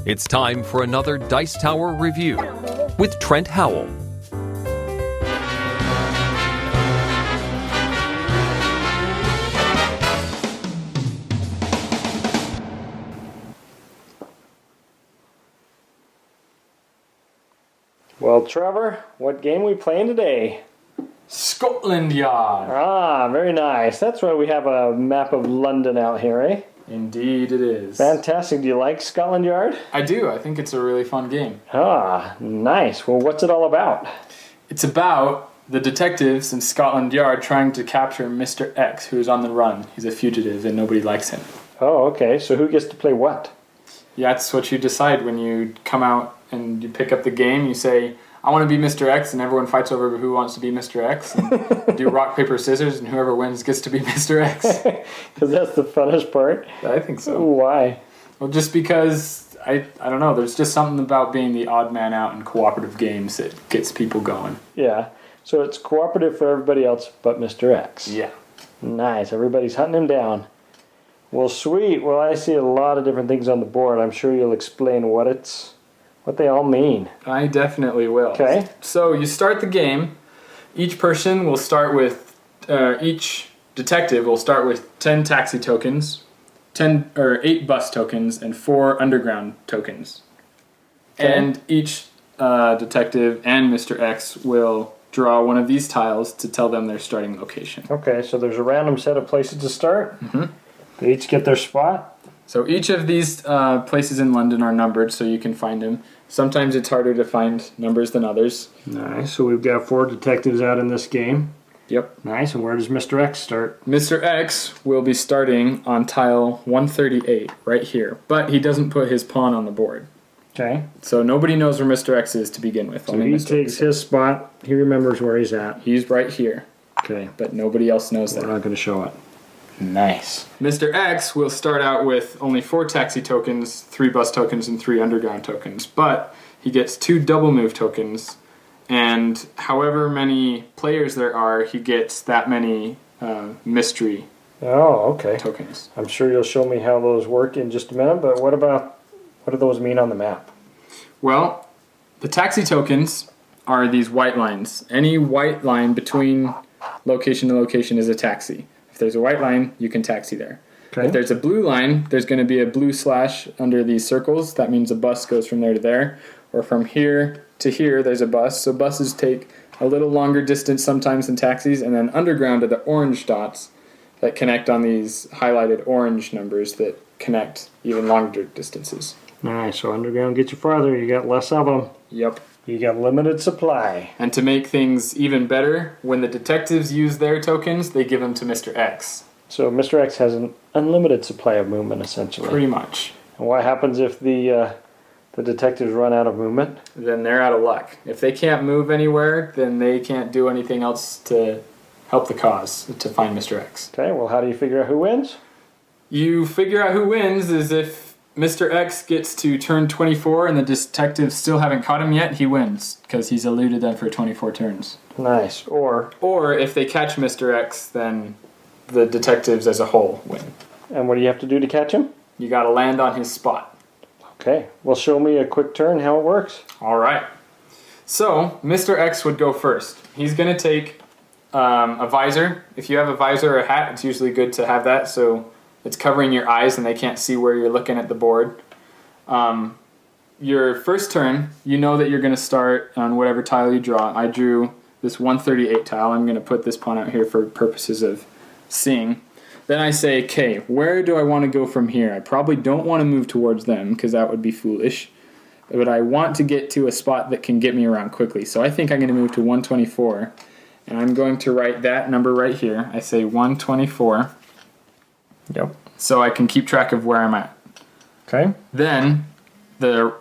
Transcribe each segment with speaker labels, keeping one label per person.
Speaker 1: It's time for another Dice Tower review with Trent Howell.
Speaker 2: Well, Trevor, what game we playing today?
Speaker 3: Scotland Yard.
Speaker 2: Ah, very nice. That's why we have a map of London out here, eh?
Speaker 3: Indeed it is.
Speaker 2: Fantastic. Do you like Scotland Yard?
Speaker 3: I do. I think it's a really fun game.
Speaker 2: Ah, nice. Well, what's it all about?
Speaker 3: It's about the detectives in Scotland Yard trying to capture Mr. X, who is on the run. He's a fugitive and nobody likes him.
Speaker 2: Oh, okay. So who gets to play what?
Speaker 3: Yeah, that's what you decide when you come out and you pick up the game. You say, I want to be Mr. X, and everyone fights over who wants to be Mr. X. And do rock, paper, scissors, and whoever wins gets to be Mr. X.
Speaker 2: Because that's the funnest part.
Speaker 3: I think so.
Speaker 2: Why?
Speaker 3: Well, just because, I don't know, there's just something about being the odd man out in cooperative games that gets people going.
Speaker 2: Yeah. So it's cooperative for everybody else but Mr. X.
Speaker 3: Yeah.
Speaker 2: Nice. Everybody's hunting him down. Well, sweet. Well, I see a lot of different things on the board. I'm sure you'll explain what they all mean.
Speaker 3: I definitely will.
Speaker 2: Okay.
Speaker 3: So you start the game. Each person will start with, each detective will start with 10 taxi tokens, 8 bus tokens, and 4 underground tokens.
Speaker 2: Okay.
Speaker 3: And each detective and Mr. X will draw one of these tiles to tell them their starting location.
Speaker 2: Okay, so there's a random set of places to start.
Speaker 3: Mm-hmm.
Speaker 2: They each get their spot.
Speaker 3: So each of these places in London are numbered so you can find them. Sometimes it's harder to find numbers than others.
Speaker 2: Nice. So we've got 4 detectives out in this game.
Speaker 3: Yep.
Speaker 2: Nice. And where does Mr. X start?
Speaker 3: Mr. X will be starting on tile 138 right here, but he doesn't put his pawn on the board.
Speaker 2: Okay.
Speaker 3: So nobody knows where Mr. X is to begin with.
Speaker 2: So
Speaker 3: Only
Speaker 2: he
Speaker 3: Mr.
Speaker 2: takes his spot. He remembers where he's at.
Speaker 3: He's right here,
Speaker 2: Okay.
Speaker 3: but nobody else knows
Speaker 2: We're
Speaker 3: that.
Speaker 2: not going to show it. Nice.
Speaker 3: Mr. X will start out with only 4 taxi tokens, 3 bus tokens, and 3 underground tokens, but he gets 2 double move tokens, and however many players there are, he gets that many mystery
Speaker 2: Oh, okay.
Speaker 3: tokens.
Speaker 2: I'm sure you'll show me how those work in just a minute, but what do those mean on the map?
Speaker 3: Well, the taxi tokens are these white lines. Any white line between location to location is a taxi. If there's a white line, you can taxi there.
Speaker 2: Okay.
Speaker 3: If there's a blue line, there's going to be a blue slash under these circles. That means a bus goes from there to there. Or from here to here, there's a bus. So buses take a little longer distance sometimes than taxis. And then underground are the orange dots that connect on these highlighted orange numbers that connect even longer distances.
Speaker 2: Nice. So underground gets you farther. You got less of them.
Speaker 3: Yep.
Speaker 2: You got limited supply.
Speaker 3: And to make things even better, when the detectives use their tokens, they give them to Mr. X.
Speaker 2: So Mr. X has an unlimited supply of movement, essentially.
Speaker 3: Pretty much.
Speaker 2: And what happens if the detectives run out of movement?
Speaker 3: Then they're out of luck. If they can't move anywhere, then they can't do anything else to help the cause, to find Mr. X.
Speaker 2: Okay, well, how do you figure out who wins?
Speaker 3: You figure out who wins is if Mr. X gets to turn 24 and the detectives still haven't caught him yet, he wins, because he's eluded them for 24 turns.
Speaker 2: Nice. Or
Speaker 3: if they catch Mr. X, then the detectives as a whole win.
Speaker 2: and what do you have to do to catch him?
Speaker 3: You gotta land on his spot.
Speaker 2: Okay, well, show me a quick turn how it works.
Speaker 3: All right. So, Mr. X would go first. He's going to take a visor. If you have a visor or a hat, it's usually good to have that so it's covering your eyes and they can't see where you're looking at the board. Your first turn, you know that you're going to start on whatever tile you draw. I drew this 138 tile. I'm going to put this pawn out here for purposes of seeing. Then I say, okay, where do I want to go from here? I probably don't want to move towards them because that would be foolish. But I want to get to a spot that can get me around quickly. So I think I'm going to move to 124. And I'm going to write that number right here. I say 124.
Speaker 2: Yep.
Speaker 3: So I can keep track of where I'm at.
Speaker 2: Okay.
Speaker 3: Then the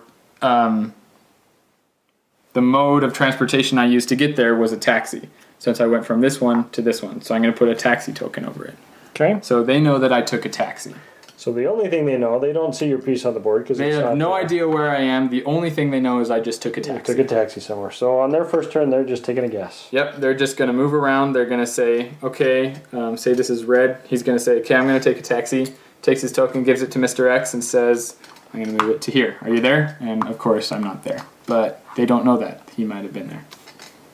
Speaker 3: mode of transportation I used to get there was a taxi. Since I went from this one to this one. So I'm going to put a taxi token over it.
Speaker 2: Okay.
Speaker 3: So they know that I took a taxi.
Speaker 2: So the only thing they know, they don't see your piece on the board because
Speaker 3: They
Speaker 2: it's
Speaker 3: have
Speaker 2: not
Speaker 3: no
Speaker 2: there.
Speaker 3: idea where I am. The only thing they know is I just took a
Speaker 2: You
Speaker 3: taxi.
Speaker 2: took a taxi somewhere. So on their first turn, they're just taking a guess.
Speaker 3: Yep, they're just going to move around. They're going to say, okay, say this is red. He's going to say, okay, I'm going to take a taxi. takes his token, gives it to Mr. X, and says, I'm going to move it to here. Are you there? And of course, I'm not there. But they don't know that. He might have been there.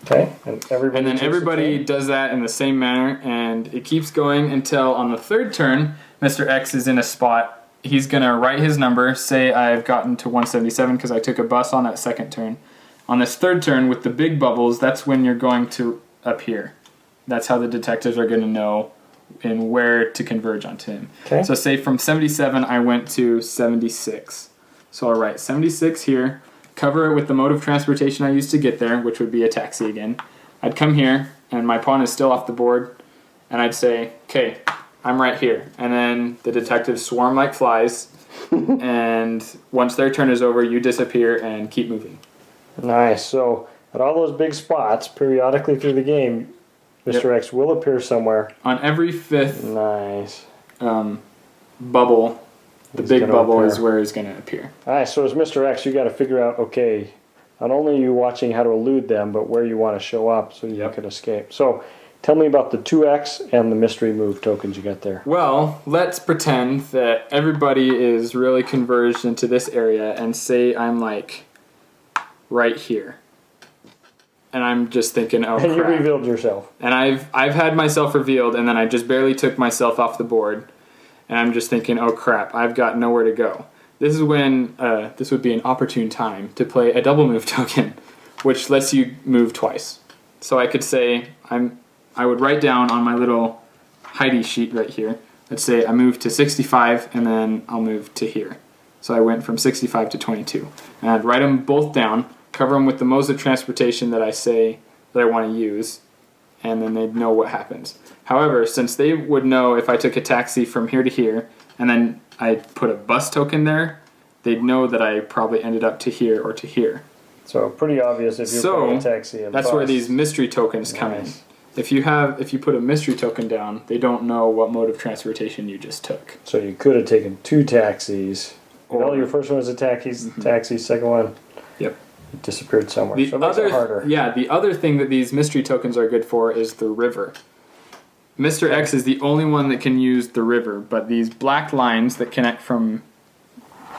Speaker 2: Okay, and everybody.
Speaker 3: And then
Speaker 2: takes a
Speaker 3: everybody
Speaker 2: turn?
Speaker 3: does that in the same manner, and it keeps going until on the third turn, Mr. X is in a spot. He's going to write his number. Say I've gotten to 177 because I took a bus on that second turn. On this third turn with the big bubbles, that's when you're going to appear. That's how the detectives are going to know and where to converge onto him.
Speaker 2: Okay.
Speaker 3: So say from 77, I went to 76. So I'll write 76 here, cover it with the mode of transportation I used to get there, which would be a taxi again. I'd come here, and my pawn is still off the board, and I'd say, okay, I'm right here. And then the detectives swarm like flies, and once their turn is over, you disappear and keep moving.
Speaker 2: Nice. So at all those big spots, periodically through the game, Mr. X will appear somewhere.
Speaker 3: On every fifth
Speaker 2: Nice.
Speaker 3: Bubble, the
Speaker 2: He's
Speaker 3: big
Speaker 2: gonna
Speaker 3: bubble
Speaker 2: appear.
Speaker 3: is where he's going to appear.
Speaker 2: Alright, so as Mr. X, you got to figure out, okay, not only are you watching how to elude them, but where you want to show up so you can escape. So tell me about the 2X and the mystery move tokens you got there.
Speaker 3: Well, let's pretend that everybody is really converged into this area and say I'm like right here. And I'm just thinking, oh
Speaker 2: And you
Speaker 3: crap.
Speaker 2: revealed yourself.
Speaker 3: And I've had myself revealed, and then I just barely took myself off the board. And I'm just thinking, oh crap, I've got nowhere to go. This is when this would be an opportune time to play a double move token, which lets you move twice. So I could say I would write down on my little Heidi sheet right here. Let's say I move to 65, and then I'll move to here. So I went from 65 to 22, and I'd write them both down, cover them with the modes of transportation that I say that I want to use, and then they'd know what happens. However, since they would know if I took a taxi from here to here, and then I put a bus token there, they'd know that I probably ended up to here or to here.
Speaker 2: So pretty obvious if you're playing a taxi and
Speaker 3: that's
Speaker 2: bus.
Speaker 3: where these mystery tokens come in.
Speaker 2: Nice.
Speaker 3: If you put a mystery token down, they don't know what mode of transportation you just took.
Speaker 2: So you could have taken 2 taxis.
Speaker 3: Or-
Speaker 2: Well, your first one was a taxi, second one
Speaker 3: Yep.
Speaker 2: it disappeared somewhere.
Speaker 3: The
Speaker 2: So it makes it
Speaker 3: other,
Speaker 2: harder.
Speaker 3: the other thing that these mystery tokens are good for is the river. Mr. X is the only one that can use the river, but these black lines that connect from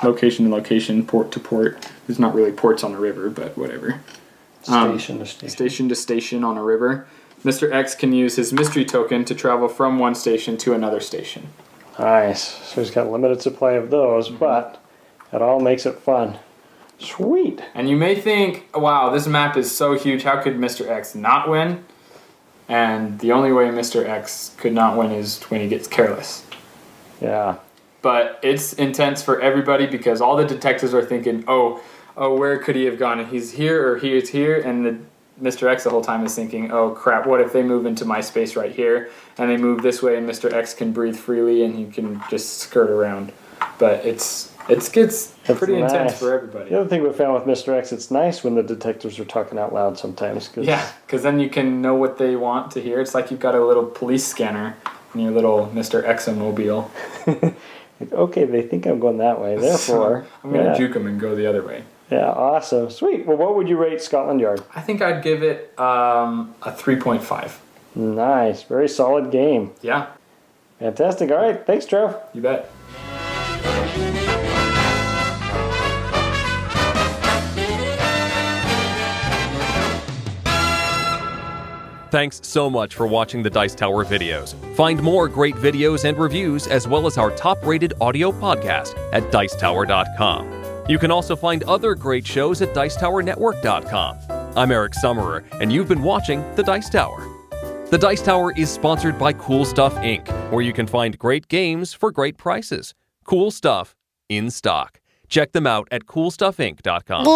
Speaker 3: location to location, port to port, there's not really ports on a river, but whatever.
Speaker 2: Station to station.
Speaker 3: Station to station on a river. Mr. X can use his mystery token to travel from one station to another station.
Speaker 2: Nice. So he's got a limited supply of those, but it all makes it fun. Sweet.
Speaker 3: And you may think, wow, this map is so huge, how could Mr. X not win? And the only way Mr. X could not win is when he gets careless.
Speaker 2: Yeah.
Speaker 3: But it's intense for everybody because all the detectives are thinking, oh, where could he have gone? He's here or he's here, and Mr. X the whole time is thinking, oh crap, what if they move into my space right here, and they move this way, and Mr. X can breathe freely and he can just skirt around. But it gets pretty intense
Speaker 2: nice.
Speaker 3: for everybody.
Speaker 2: The other thing we found with Mr. X, it's nice when the detectives are talking out loud sometimes. Cause
Speaker 3: Yeah, because then you can know what they want to hear. It's like you've got a little police scanner in your little Mr. Exomobile.
Speaker 2: Like, okay, they think I'm going that way. Therefore,
Speaker 3: I'm going to juke them and go the other way.
Speaker 2: Yeah, awesome. Sweet. Well, what would you rate Scotland Yard?
Speaker 3: I think I'd give it a 3.5.
Speaker 2: Nice. Very solid game.
Speaker 3: Yeah,
Speaker 2: Fantastic. All right. Thanks, Trev.
Speaker 3: you bet.
Speaker 1: Thanks so much for watching the Dice Tower videos. Find more great videos and reviews, as well as our top-rated audio podcast at Dicetower.com. You can also find other great shows at Dicetowernetwork.com. I'm Eric Summerer, and you've been watching The Dice Tower. The Dice Tower is sponsored by Cool Stuff Inc., where you can find great games for great prices. Cool stuff in stock. Check them out at CoolStuffInc.com.